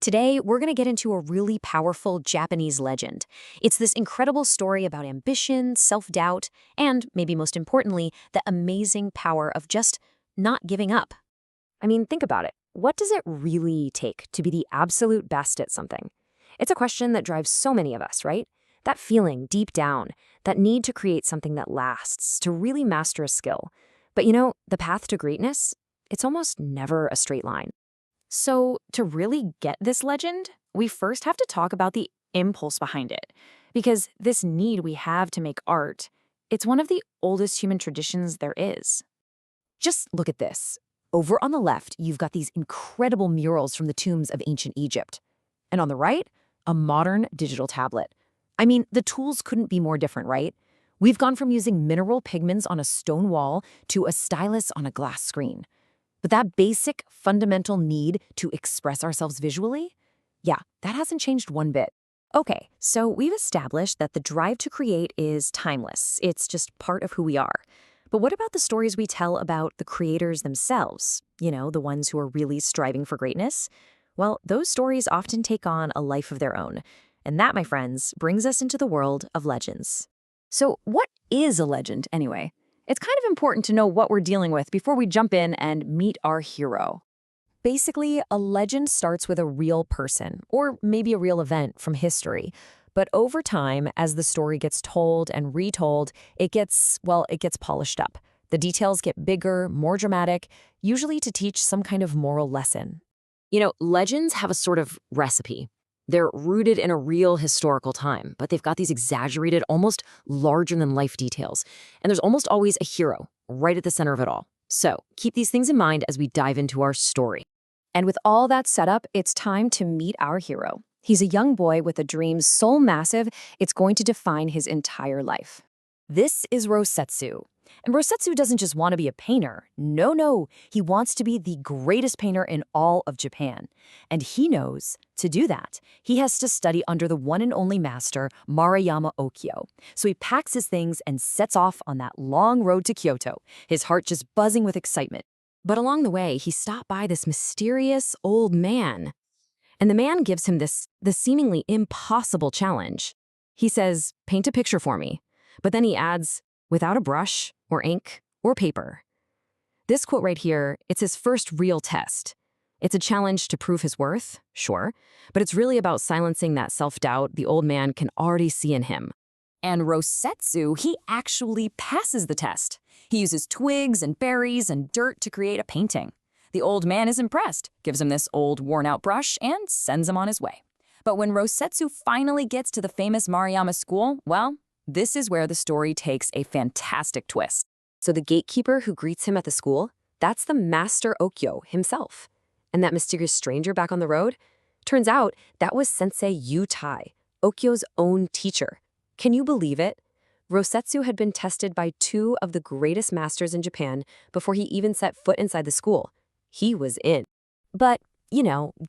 Today, we're going to get into a really powerful Japanese legend. It's this incredible story about ambition, self-doubt, and, maybe most importantly, the amazing power of just not giving up. I mean, think about it. What does it really take to be the absolute best at something? It's a question that drives so many of us, right? That feeling deep down, that need to create something that lasts, to really master a skill. But the path to greatness, it's almost never a straight line. So, to really get this legend, we first have to talk about the impulse behind it. Because this need we have to make art, it's one of the oldest human traditions there is. Just look at this. Over on the left, you've got these incredible murals from the tombs of ancient Egypt. And on the right, a modern digital tablet. I mean, the tools couldn't be more different, right? We've gone from using mineral pigments on a stone wall to a stylus on a glass screen. But that basic, fundamental need to express ourselves visually, yeah, that hasn't changed one bit. Okay, so we've established that the drive to create is timeless. It's just part of who we are. But what about the stories we tell about the creators themselves? The ones who are really striving for greatness? Well, those stories often take on a life of their own. And that, my friends, brings us into the world of legends. So what is a legend, anyway? It's kind of important to know what we're dealing with before we jump in and meet our hero. Basically, a legend starts with a real person, or maybe a real event from history. But over time, as the story gets told and retold, it gets polished up. The details get bigger, more dramatic, usually to teach some kind of moral lesson. Legends have a sort of recipe. They're rooted in a real historical time, but they've got these exaggerated, almost larger-than-life details. And there's almost always a hero right at the center of it all. So keep these things in mind as we dive into our story. And with all that set up, it's time to meet our hero. He's a young boy with a dream so massive, it's going to define his entire life. This is Rosetsu. And Rosetsu doesn't just want to be a painter. No. He wants to be the greatest painter in all of Japan. And he knows, to do that, he has to study under the one and only master, Maruyama Okyo. So he packs his things and sets off on that long road to Kyoto, his heart just buzzing with excitement. But along the way, he stopped by this mysterious old man. And the man gives him this seemingly impossible challenge. He says, "Paint a picture for me." But then he adds, "without a brush or ink or paper." This quote right here, it's his first real test. It's a challenge to prove his worth, sure, but it's really about silencing that self-doubt the old man can already see in him. And Rosetsu, he actually passes the test. He uses twigs and berries and dirt to create a painting. The old man is impressed, gives him this old worn-out brush, and sends him on his way. But when Rosetsu finally gets to the famous Maruyama school, well, this is where the story takes a fantastic twist. So the gatekeeper who greets him at the school, that's the Master Okyo himself. And that mysterious stranger back on the road? Turns out that was Sensei Yutai, Okyo's own teacher. Can you believe it? Rosetsu had been tested by two of the greatest masters in Japan before he even set foot inside the school. He was in. But,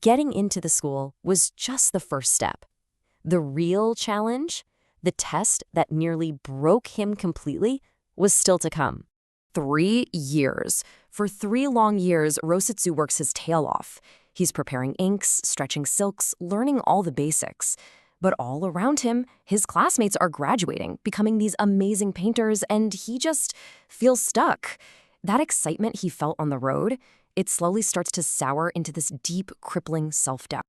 getting into the school was just the first step. The real challenge, the test that nearly broke him completely, was still to come. 3 years. For 3 long years, Rosetsu works his tail off. He's preparing inks, stretching silks, learning all the basics. But all around him, his classmates are graduating, becoming these amazing painters, and he just feels stuck. That excitement he felt on the road, it slowly starts to sour into this deep, crippling self-doubt.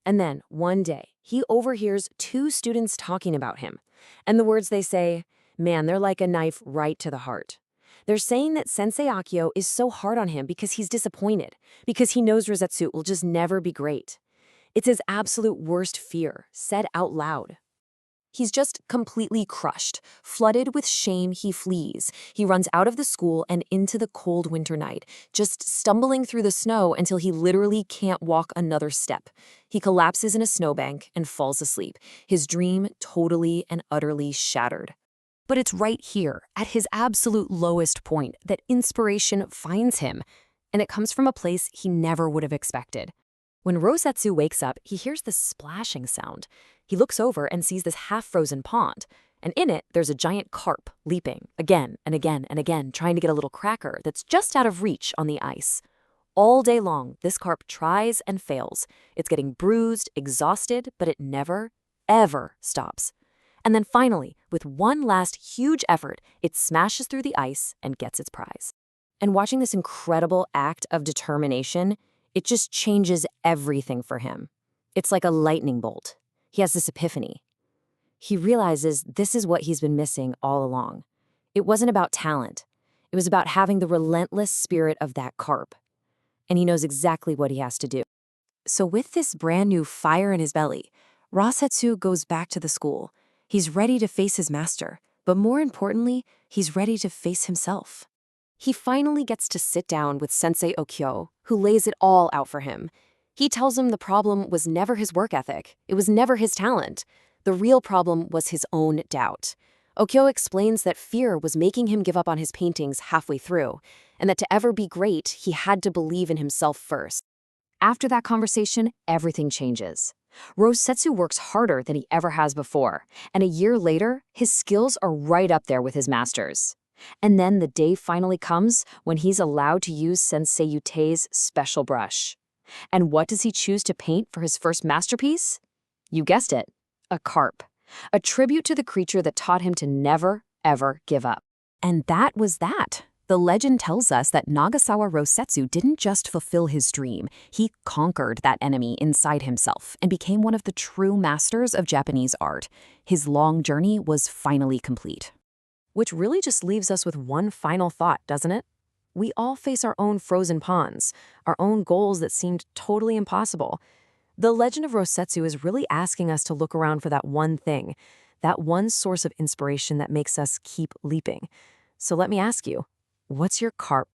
And then, one day, he overhears 2 students talking about him. And the words they say, man, they're like a knife right to the heart. They're saying that Sensei Akio is so hard on him because he's disappointed, because he knows Rosetsu will just never be great. It's his absolute worst fear, said out loud. He's just completely crushed. Flooded with shame, he flees. He runs out of the school and into the cold winter night, just stumbling through the snow until he literally can't walk another step. He collapses in a snowbank and falls asleep, his dream totally and utterly shattered. But it's right here, at his absolute lowest point, that inspiration finds him, and it comes from a place he never would have expected. When Rosetsu wakes up, he hears this splashing sound. He looks over and sees this half-frozen pond, and in it, there's a giant carp leaping again and again and again, trying to get a little cracker that's just out of reach on the ice. All day long, this carp tries and fails. It's getting bruised, exhausted, but it never, ever stops. And then finally, with one last huge effort, it smashes through the ice and gets its prize. And watching this incredible act of determination, it just changes everything for him. It's like a lightning bolt. He has this epiphany. He realizes this is what he's been missing all along. It wasn't about talent. It was about having the relentless spirit of that carp. And he knows exactly what he has to do. So with this brand new fire in his belly, Rosetsu goes back to the school. He's ready to face his master, but more importantly, he's ready to face himself. He finally gets to sit down with Sensei Okyo, who lays it all out for him. He tells him the problem was never his work ethic. It was never his talent. The real problem was his own doubt. Okyo explains that fear was making him give up on his paintings halfway through, and that to ever be great, he had to believe in himself first. After that conversation, everything changes. Rosetsu works harder than he ever has before, and a year later, his skills are right up there with his master's. And then the day finally comes when he's allowed to use Sensei Yutei's special brush. And what does he choose to paint for his first masterpiece? You guessed it, a carp. A tribute to the creature that taught him to never, ever give up. And that was that. The legend tells us that Nagasawa Rosetsu didn't just fulfill his dream, he conquered that enemy inside himself and became one of the true masters of Japanese art. His long journey was finally complete. Which really just leaves us with one final thought, doesn't it? We all face our own frozen ponds, our own goals that seemed totally impossible. The legend of Rosetsu is really asking us to look around for that one thing, that one source of inspiration that makes us keep leaping. So let me ask you, what's your carp